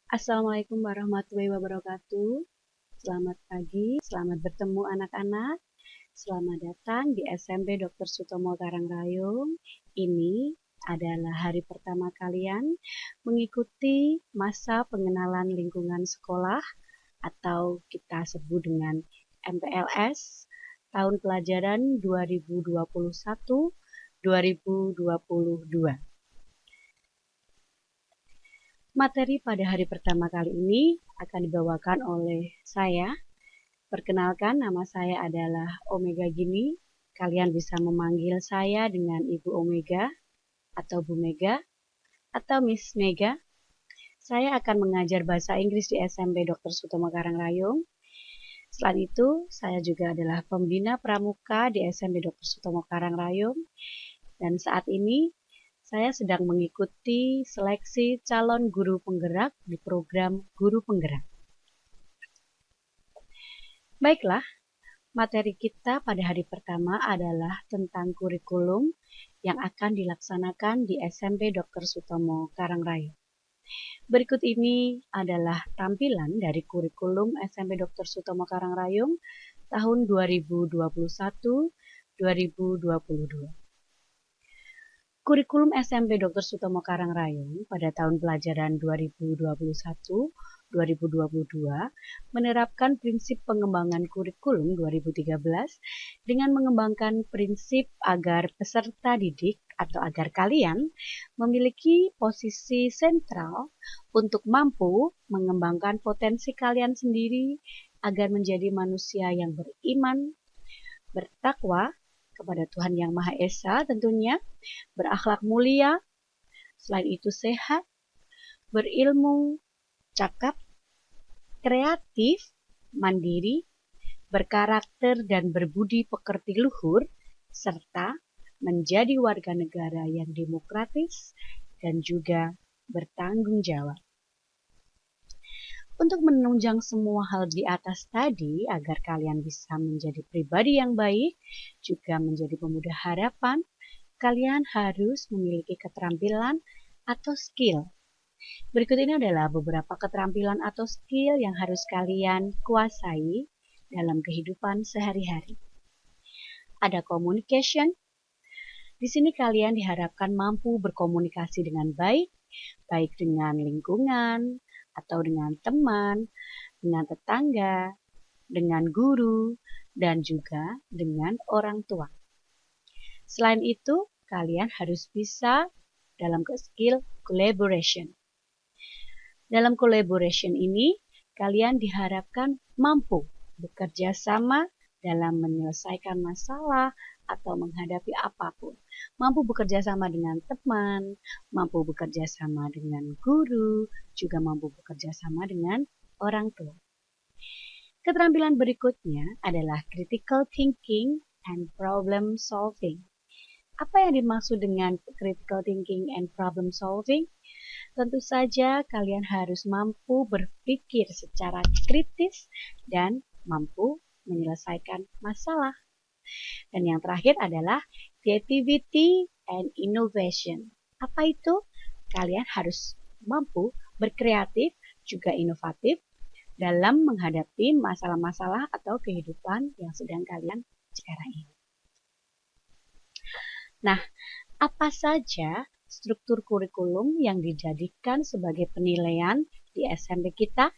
Assalamualaikum warahmatullahi wabarakatuh. Selamat pagi, selamat bertemu anak-anak. Selamat datang di SMP Dr. Sutomo Karangrayung. Ini adalah hari pertama kalian mengikuti masa pengenalan lingkungan sekolah atau kita sebut dengan MPLS tahun pelajaran 2021-2022. Materi pada hari pertama kali ini akan dibawakan oleh saya. Perkenalkan, nama saya adalah Omega Gini. Kalian bisa memanggil saya dengan Ibu Omega, atau Bu Mega, atau Miss Mega. Saya akan mengajar bahasa Inggris di SMP Dr. Sutomo Karangrayung. Selain itu, saya juga adalah pembina pramuka di SMP Dr. Sutomo Karangrayung. Dan saat ini, saya sedang mengikuti seleksi calon guru penggerak di program Guru Penggerak. Baiklah, materi kita pada hari pertama adalah tentang kurikulum yang akan dilaksanakan di SMP Dr. Sutomo Karangrayung. Berikut ini adalah tampilan dari kurikulum SMP Dr. Sutomo Karangrayung tahun 2021-2022. Kurikulum SMP Dr. Sutomo Karangrayung pada tahun pelajaran 2021-2022 menerapkan prinsip pengembangan kurikulum 2013 dengan mengembangkan prinsip agar peserta didik atau agar kalian memiliki posisi sentral untuk mampu mengembangkan potensi kalian sendiri agar menjadi manusia yang beriman, bertakwa kepada Tuhan Yang Maha Esa tentunya, berakhlak mulia, selain itu sehat, berilmu, cakap, kreatif, mandiri, berkarakter dan berbudi pekerti luhur, serta menjadi warga negara yang demokratis dan juga bertanggung jawab. Untuk menunjang semua hal di atas tadi agar kalian bisa menjadi pribadi yang baik, juga menjadi pemuda harapan, kalian harus memiliki keterampilan atau skill. Berikut ini adalah beberapa keterampilan atau skill yang harus kalian kuasai dalam kehidupan sehari-hari. Ada communication. Di sini kalian diharapkan mampu berkomunikasi dengan baik, baik dengan lingkungan, atau dengan teman, dengan tetangga, dengan guru, dan juga dengan orang tua. Selain itu, kalian harus bisa dalam skill collaboration. Dalam collaboration ini, kalian diharapkan mampu bekerja sama dalam menyelesaikan masalah atau menghadapi apapun. Mampu bekerja sama dengan teman, mampu bekerja sama dengan guru, juga mampu bekerja sama dengan orang tua. Keterampilan berikutnya adalah critical thinking and problem solving. Apa yang dimaksud dengan critical thinking and problem solving? Tentu saja kalian harus mampu berpikir secara kritis dan mampu menyelesaikan masalah. Dan yang terakhir adalah creativity and innovation. Apa itu? Kalian harus mampu berkreatif juga inovatif dalam menghadapi masalah-masalah atau kehidupan yang sedang kalian sekarang ini. Nah, apa saja struktur kurikulum yang dijadikan sebagai penilaian di SMP kita?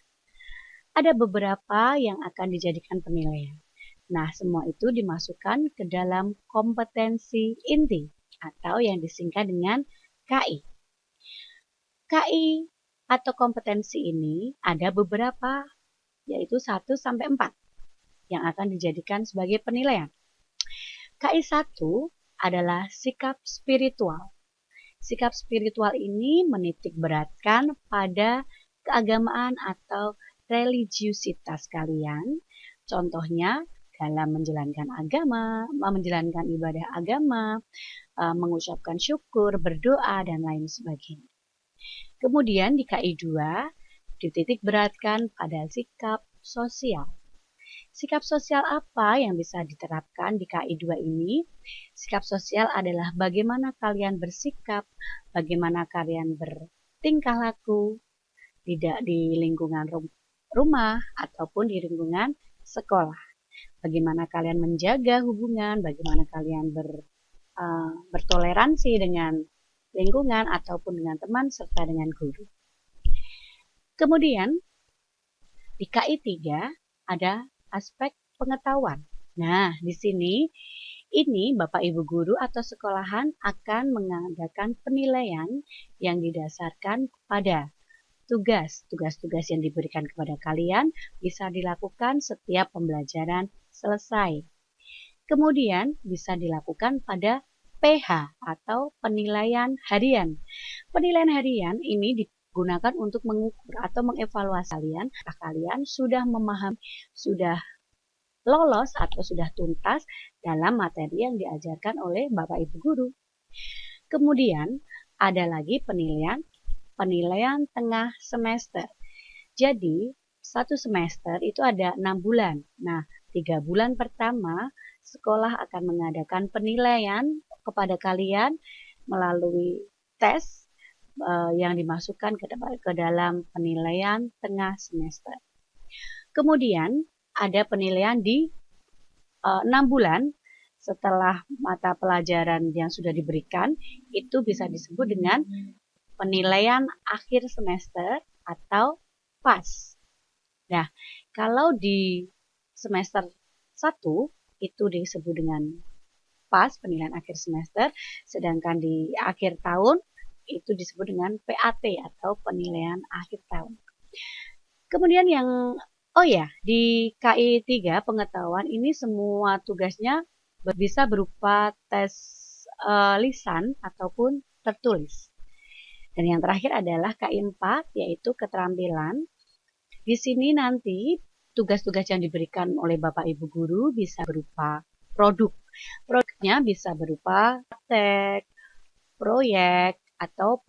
Ada beberapa yang akan dijadikan penilaian. Nah, semua itu dimasukkan ke dalam kompetensi inti atau yang disingkat dengan KI. KI atau kompetensi ini ada beberapa, yaitu 1 sampai 4 yang akan dijadikan sebagai penilaian. KI 1 adalah sikap spiritual. Sikap spiritual ini menitik beratkan pada keagamaan atau religiusitas kalian. Contohnya dalam menjalankan agama, menjalankan ibadah agama, mengucapkan syukur, berdoa, dan lain sebagainya. Kemudian di KI 2 dititik beratkan pada sikap sosial. Sikap sosial apa yang bisa diterapkan di KI 2 ini? Sikap sosial adalah bagaimana kalian bersikap, bagaimana kalian bertingkah laku tidak di lingkungan rumah ataupun di lingkungan sekolah. Bagaimana kalian menjaga hubungan, bagaimana kalian bertoleransi dengan lingkungan ataupun dengan teman serta dengan guru. Kemudian di KI 3 ada aspek pengetahuan. Nah, di sini ini Bapak Ibu guru atau sekolahan akan mengadakan penilaian yang didasarkan pada tugas-tugas yang diberikan kepada kalian bisa dilakukan setiap pembelajaran selesai. Kemudian bisa dilakukan pada PH atau penilaian harian. Penilaian harian ini digunakan untuk mengukur atau mengevaluasi apakah kalian sudah memahami, sudah lolos atau sudah tuntas dalam materi yang diajarkan oleh Bapak Ibu guru. Kemudian ada lagi penilaian tengah semester. Jadi, satu semester itu ada 6 bulan. Nah, 3 bulan pertama sekolah akan mengadakan penilaian kepada kalian melalui tes yang dimasukkan ke dalam penilaian tengah semester. Kemudian ada penilaian di 6 bulan setelah mata pelajaran yang sudah diberikan, itu bisa disebut dengan penilaian akhir semester atau PAS. Nah, kalau di semester 1 itu disebut dengan PAS, penilaian akhir semester, sedangkan di akhir tahun itu disebut dengan PAT atau penilaian akhir tahun. Kemudian di KI 3 pengetahuan ini semua tugasnya bisa berupa tes lisan ataupun tertulis. Dan yang terakhir adalah KI 4 yaitu keterampilan. Di sini nanti tugas-tugas yang diberikan oleh Bapak Ibu guru bisa berupa produk. Produknya bisa berupa praktek, proyek, atau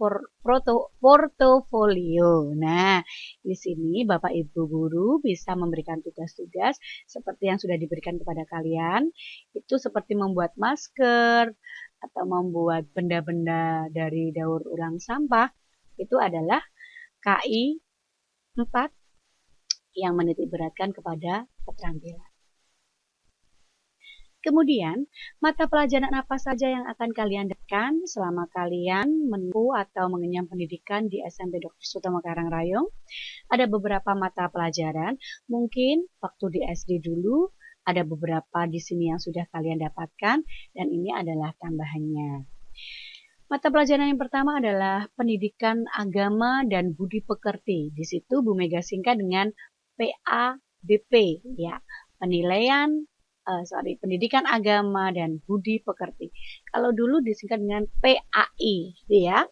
portofolio. Nah, di sini Bapak Ibu guru bisa memberikan tugas-tugas seperti yang sudah diberikan kepada kalian. Itu seperti membuat masker atau membuat benda-benda dari daur ulang sampah. Itu adalah KI 4 yang menitikberatkan kepada keterampilan. Kemudian, mata pelajaran apa saja yang akan kalian dapatkan selama kalian menempuh atau mengenyam pendidikan di SMP Dr. Sutomo Karangrayong? Ada beberapa mata pelajaran, mungkin waktu di SD dulu, ada beberapa di sini yang sudah kalian dapatkan, dan ini adalah tambahannya. Mata pelajaran yang pertama adalah Pendidikan Agama dan Budi Pekerti. Di situ Bu Mega singkat dengan PABP, ya, Pendidikan Agama dan Budi Pekerti. Kalau dulu disingkat dengan PAI, ya.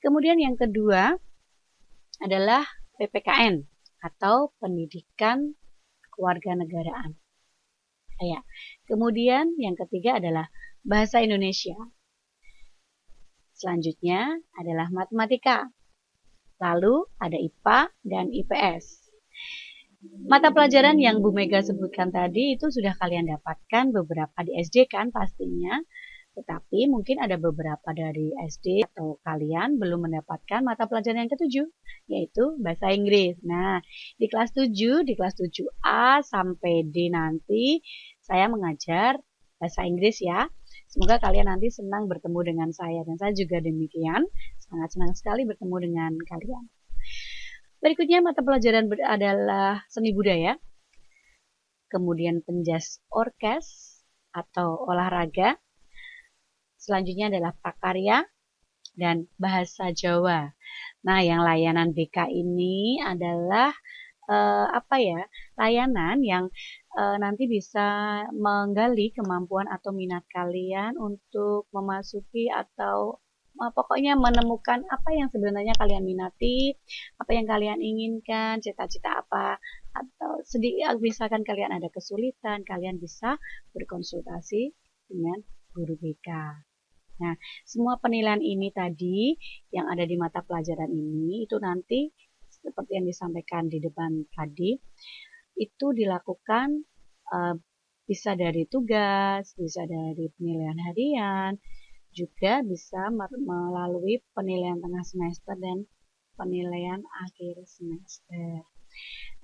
Kemudian yang kedua adalah PPKN atau Pendidikan Kewarganegaraan. Ya. Kemudian yang ketiga adalah Bahasa Indonesia. Selanjutnya adalah matematika. Lalu ada IPA dan IPS. Mata pelajaran yang Bu Mega sebutkan tadi itu sudah kalian dapatkan beberapa di SD kan pastinya. Tetapi mungkin ada beberapa dari SD atau kalian belum mendapatkan mata pelajaran yang ketujuh, yaitu Bahasa Inggris. Nah, di kelas 7, di kelas 7A sampai D nanti saya mengajar Bahasa Inggris ya. Semoga kalian nanti senang bertemu dengan saya dan saya juga demikian. Sangat senang sekali bertemu dengan kalian. Berikutnya mata pelajaran adalah seni budaya. Kemudian penjas orkes atau olahraga. Selanjutnya adalah prakarya dan bahasa Jawa. Nah, yang layanan BK ini adalah layanan yang nanti bisa menggali kemampuan atau minat kalian untuk memasuki atau pokoknya menemukan apa yang sebenarnya kalian minati, apa yang kalian inginkan, cita-cita apa, atau misalkan kalian ada kesulitan, kalian bisa berkonsultasi dengan guru BK. Nah, semua penilaian ini tadi yang ada di mata pelajaran ini itu nanti seperti yang disampaikan di depan tadi itu dilakukan bisa dari tugas, bisa dari penilaian harian, juga bisa melalui penilaian tengah semester dan penilaian akhir semester.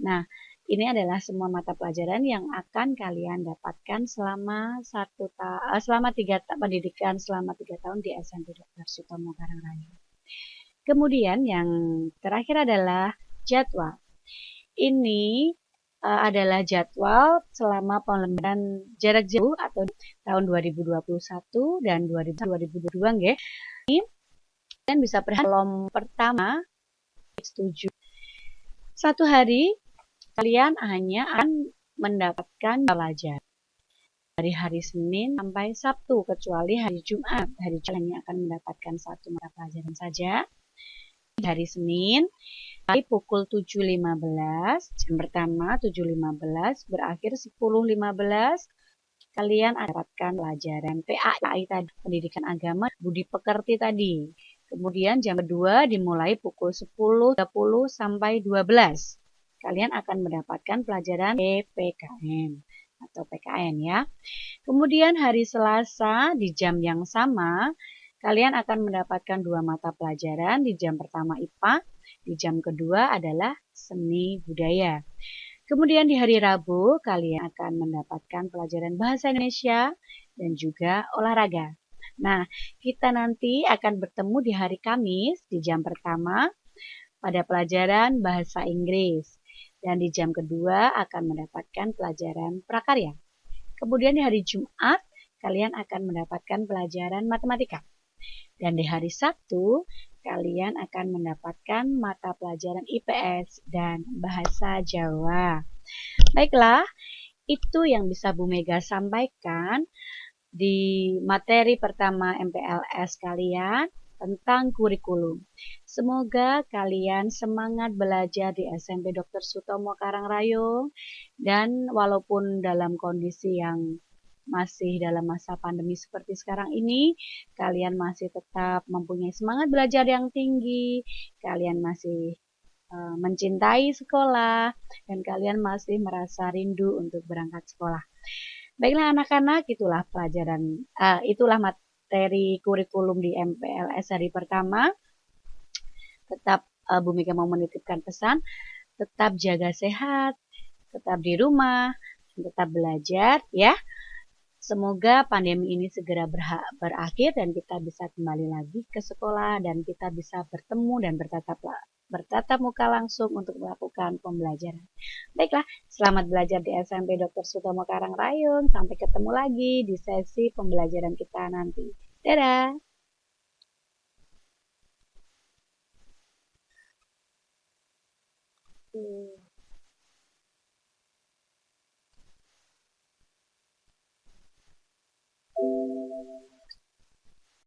Nah, ini adalah semua mata pelajaran yang akan kalian dapatkan selama 3 pendidikan selama 3 tahun di SMP Dr. Sutomo Karangraya. Kemudian yang terakhir adalah jadwal. Ini adalah jadwal selama pembelajaran jarak jauh atau tahun 2021 dan 2022 nggih. Kalian bisa kolom pertama 7. Satu hari kalian hanya akan mendapatkan pelajaran dari hari Senin sampai Sabtu, kecuali hari Jumat. Hari Jumat hanya akan mendapatkan 1 mata pelajaran saja. Hari Senin pukul 7.15, jam pertama 7.15, berakhir 10.15, kalian dapatkan pelajaran PAI tadi, pendidikan agama, budi pekerti tadi. Kemudian jam kedua dimulai pukul 10.30 sampai 12. Kalian akan mendapatkan pelajaran PPKN atau PKN ya. Kemudian hari Selasa di jam yang sama, kalian akan mendapatkan 2 mata pelajaran. Di jam pertama IPA, di jam kedua adalah seni budaya. Kemudian di hari Rabu, kalian akan mendapatkan pelajaran bahasa Indonesia dan juga olahraga. Nah, kita nanti akan bertemu di hari Kamis di jam pertama pada pelajaran bahasa Inggris. Dan di jam kedua akan mendapatkan pelajaran prakarya. Kemudian di hari Jumat, kalian akan mendapatkan pelajaran matematika. Dan di hari Sabtu, kalian akan mendapatkan mata pelajaran IPS dan bahasa Jawa. Baiklah, itu yang bisa Bu Mega sampaikan di materi pertama MPLS kalian tentang kurikulum. Semoga kalian semangat belajar di SMP Dr. Sutomo Karangrayung, dan walaupun dalam kondisi yang masih dalam masa pandemi seperti sekarang ini, kalian masih tetap mempunyai semangat belajar yang tinggi, kalian masih mencintai sekolah, dan kalian masih merasa rindu untuk berangkat sekolah. Baiklah anak-anak, itulah materi kurikulum di MPLS hari pertama. Tetap Bu Mega mau menitipkan pesan, tetap jaga sehat, tetap di rumah, tetap belajar ya. Semoga pandemi ini segera berakhir dan kita bisa kembali lagi ke sekolah dan kita bisa bertemu dan bertatap muka langsung untuk melakukan pembelajaran. Baiklah, selamat belajar di SMP Dr. Sutomo Karangrayung. Sampai ketemu lagi di sesi pembelajaran kita nanti. Dadah!